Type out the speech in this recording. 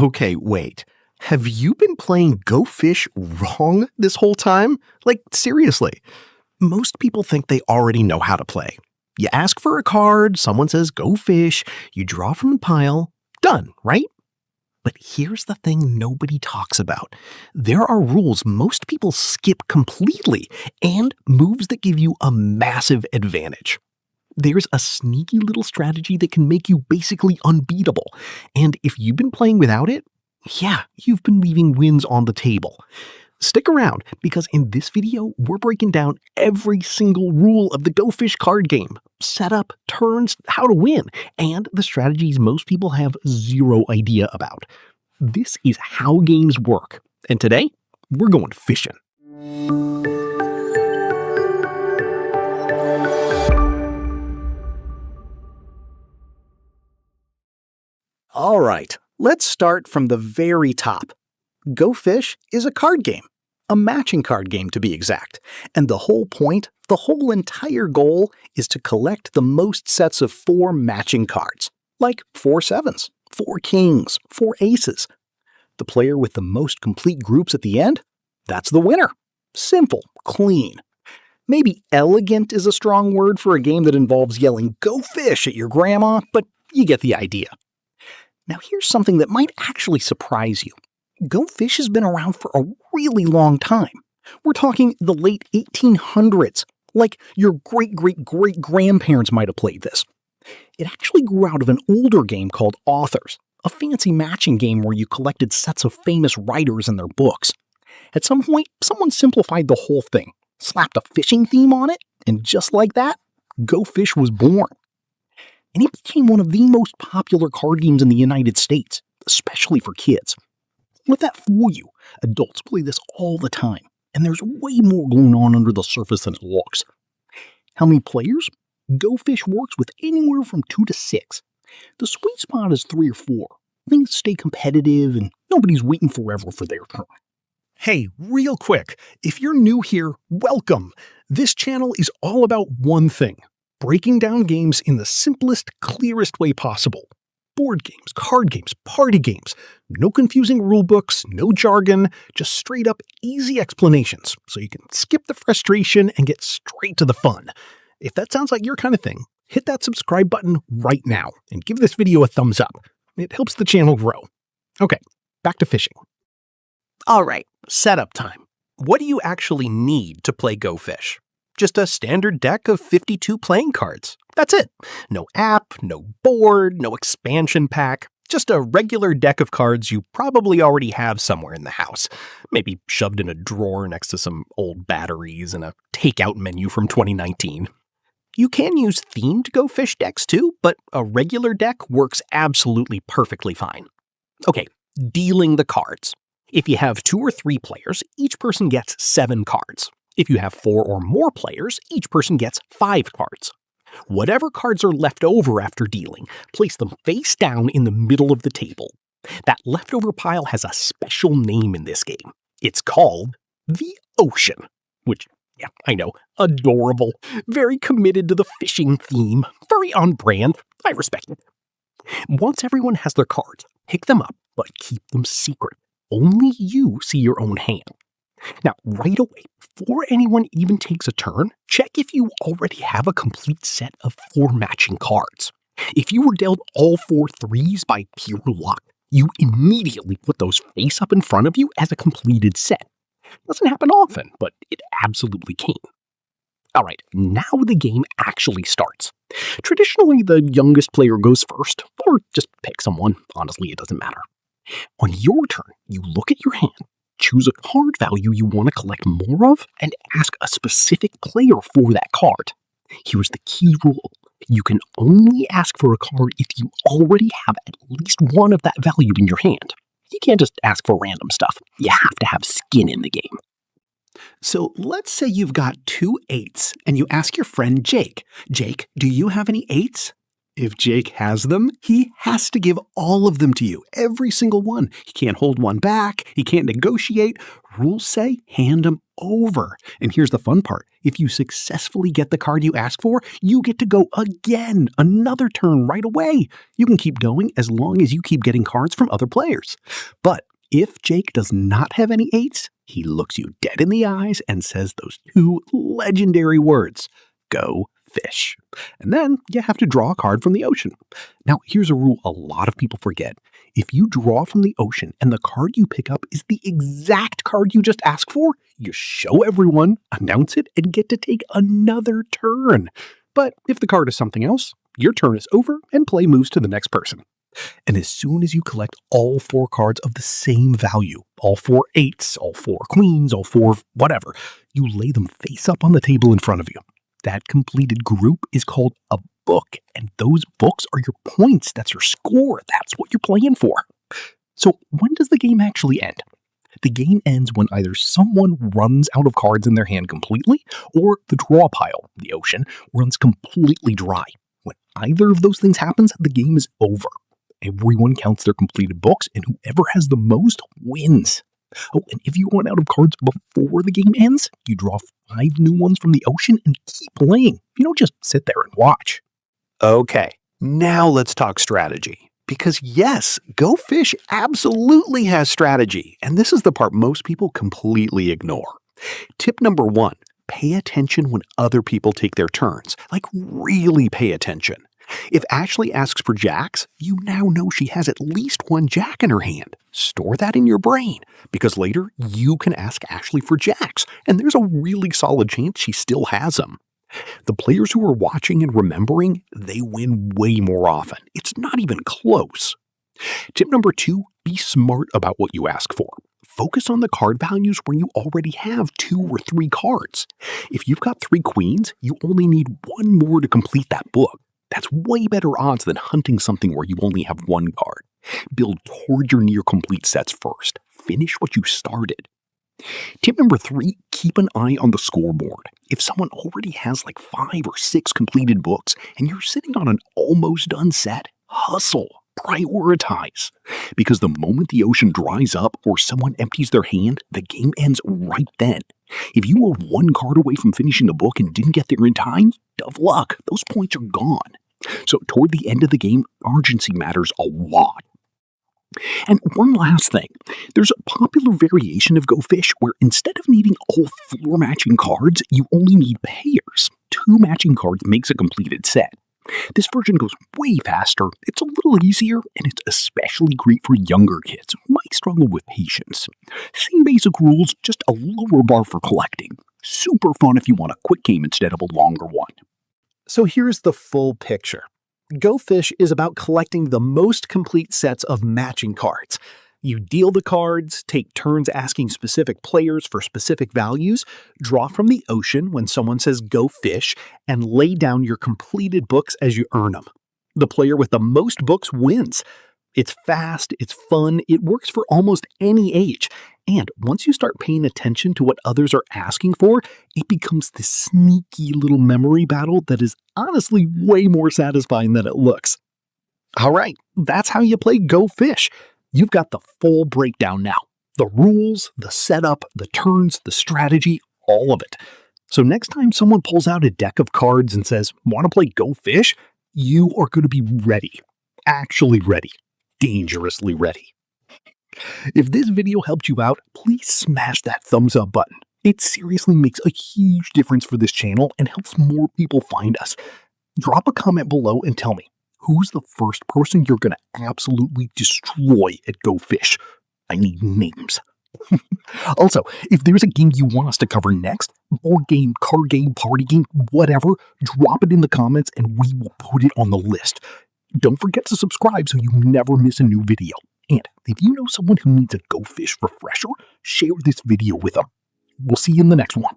Okay, wait. Have you been playing Go Fish wrong this whole time? Like, seriously. Most people think they already know how to play. You ask for a card, someone says go fish, you draw from the pile, done, right? But here's the thing nobody talks about. There are rules most people skip completely and moves that give you a massive advantage. There's a sneaky little strategy that can make you basically unbeatable. And if you've been playing without it, yeah, you've been leaving wins on the table. Stick around, because in this video, we're breaking down every single rule of the Go Fish card game. Setup, turns, how to win, and the strategies most people have zero idea about. This is how games work. And today, we're going fishing. All right, let's start from the very top. Go Fish is a card game. A matching card game, to be exact. And the whole point, the whole entire goal, is to collect the most sets of 4 matching cards. Like 4 sevens, 4 kings, 4 aces. The player with the most complete groups at the end? That's the winner. Simple, clean. Maybe elegant is a strong word for a game that involves yelling "Go Fish" at your grandma, but you get the idea. Now here's something that might actually surprise you. Go Fish has been around for a really long time. We're talking the late 1800s, like your great-great-great-grandparents might have played this. It actually grew out of an older game called Authors, a fancy matching game where you collected sets of famous writers and their books. At some point, someone simplified the whole thing, slapped a fishing theme on it, and just like that, Go Fish was born. And it became one of the most popular card games in the United States, especially for kids. Let that fool you. Adults play this all the time, and there's way more going on under the surface than it looks. How many players? Go Fish works with anywhere from 2 to 6. The sweet spot is 3 or 4. Things stay competitive, and nobody's waiting forever for their turn. Hey, real quick, if you're new here, welcome. This channel is all about one thing: breaking down games in the simplest, clearest way possible. Board games, card games, party games. No confusing rulebooks, no jargon, just straight up easy explanations, so you can skip the frustration and get straight to the fun. If that sounds like your kind of thing, hit that subscribe button right now and give this video a thumbs up. It helps the channel grow. Okay, back to fishing. All right, setup time. What do you actually need to play Go Fish? Just a standard deck of 52 playing cards. That's it. No app, no board, no expansion pack. Just a regular deck of cards you probably already have somewhere in the house. Maybe shoved in a drawer next to some old batteries and a takeout menu from 2019. You can use themed Go Fish decks too, but a regular deck works absolutely perfectly fine. Okay, dealing the cards. If you have 2 or 3 players, each person gets 7 cards. If you have 4 or more players, each person gets 5 cards. Whatever cards are left over after dealing, place them face down in the middle of the table. That leftover pile has a special name in this game. It's called the Ocean, which, yeah, I know, adorable, very committed to the fishing theme, very on brand. I respect it. Once everyone has their cards, pick them up, but keep them secret. Only you see your own hand. Now, right away, before anyone even takes a turn, check if you already have a complete set of 4 matching cards. If you were dealt all 4 threes by pure luck, you immediately put those face up in front of you as a completed set. Doesn't happen often, but it absolutely can. All right, now the game actually starts. Traditionally, the youngest player goes first, or just pick someone. Honestly, it doesn't matter. On your turn, you look at your hand, choose a card value you want to collect more of, and ask a specific player for that card. Here's the key rule. You can only ask for a card if you already have at least one of that value in your hand. You can't just ask for random stuff. You have to have skin in the game. So let's say you've got 2 8s, and you ask your friend Jake, "Jake, do you have any 8s?" If Jake has them, he has to give all of them to you, every single one. He can't hold one back. He can't negotiate. Rules say hand them over. And here's the fun part. If you successfully get the card you ask for, you get to go again, another turn right away. You can keep going as long as you keep getting cards from other players. But if Jake does not have any 8s, he looks you dead in the eyes and says those 2 legendary words, "Go fish." And then you have to draw a card from the ocean. Now, here's a rule a lot of people forget. If you draw from the ocean and the card you pick up is the exact card you just asked for, you show everyone, announce it, and get to take another turn. But if the card is something else, your turn is over and play moves to the next person. And as soon as you collect all 4 cards of the same value, all 4 8s, all 4 queens, all 4 whatever, you lay them face up on the table in front of you. That completed group is called a book, and those books are your points. That's your score. That's what you're playing for. So when does the game actually end? The game ends when either someone runs out of cards in their hand completely, or the draw pile, the ocean, runs completely dry. When either of those things happens, the game is over. Everyone counts their completed books, and whoever has the most wins. Oh, and if you run out of cards before the game ends, you draw 5 new ones from the ocean and keep playing. You don't just sit there and watch. Okay, now let's talk strategy. Because yes, Go Fish absolutely has strategy, and this is the part most people completely ignore. Tip number 1, pay attention when other people take their turns. Like, really pay attention. If Ashley asks for jacks, you now know she has at least 1 jack in her hand. Store that in your brain, because later you can ask Ashley for jacks, and there's a really solid chance she still has them. The players who are watching and remembering, they win way more often. It's not even close. Tip number 2, be smart about what you ask for. Focus on the card values where you already have 2 or 3 cards. If you've got 3 queens, you only need 1 more to complete that book. That's way better odds than hunting something where you only have 1 card. Build toward your near-complete sets first. Finish what you started. Tip number 3, keep an eye on the scoreboard. If someone already has like 5 or 6 completed books and you're sitting on an almost done set, hustle, prioritize. Because the moment the ocean dries up or someone empties their hand, the game ends right then. If you were 1 card away from finishing the book and didn't get there in time, tough luck, those points are gone. So toward the end of the game, urgency matters a lot. And one last thing, there's a popular variation of Go Fish where instead of needing all 4 matching cards, you only need pairs. 2 matching cards makes a completed set. This version goes way faster, it's a little easier, and it's especially great for younger kids who might struggle with patience. Same basic rules, just a lower bar for collecting. Super fun if you want a quick game instead of a longer one. So here's the full picture. Go Fish is about collecting the most complete sets of matching cards. You deal the cards, take turns asking specific players for specific values, draw from the ocean when someone says go fish, and lay down your completed books as you earn them. The player with the most books wins. It's fast, it's fun, it works for almost any age. And once you start paying attention to what others are asking for, it becomes this sneaky little memory battle that is honestly way more satisfying than it looks. All right, that's how you play Go Fish. You've got the full breakdown now. The rules, the setup, the turns, the strategy, all of it. So next time someone pulls out a deck of cards and says, "Want to play Go Fish?" you are going to be ready. Actually ready. Dangerously ready. If this video helped you out, please smash that thumbs up button. It seriously makes a huge difference for this channel and helps more people find us. Drop a comment below and tell me, who's the first person you're going to absolutely destroy at Go Fish? I need names. Also, if there's a game you want us to cover next, board game, card game, party game, whatever, drop it in the comments and we will put it on the list. Don't forget to subscribe so you never miss a new video. And if you know someone who needs a Go Fish refresher, share this video with them. We'll see you in the next one.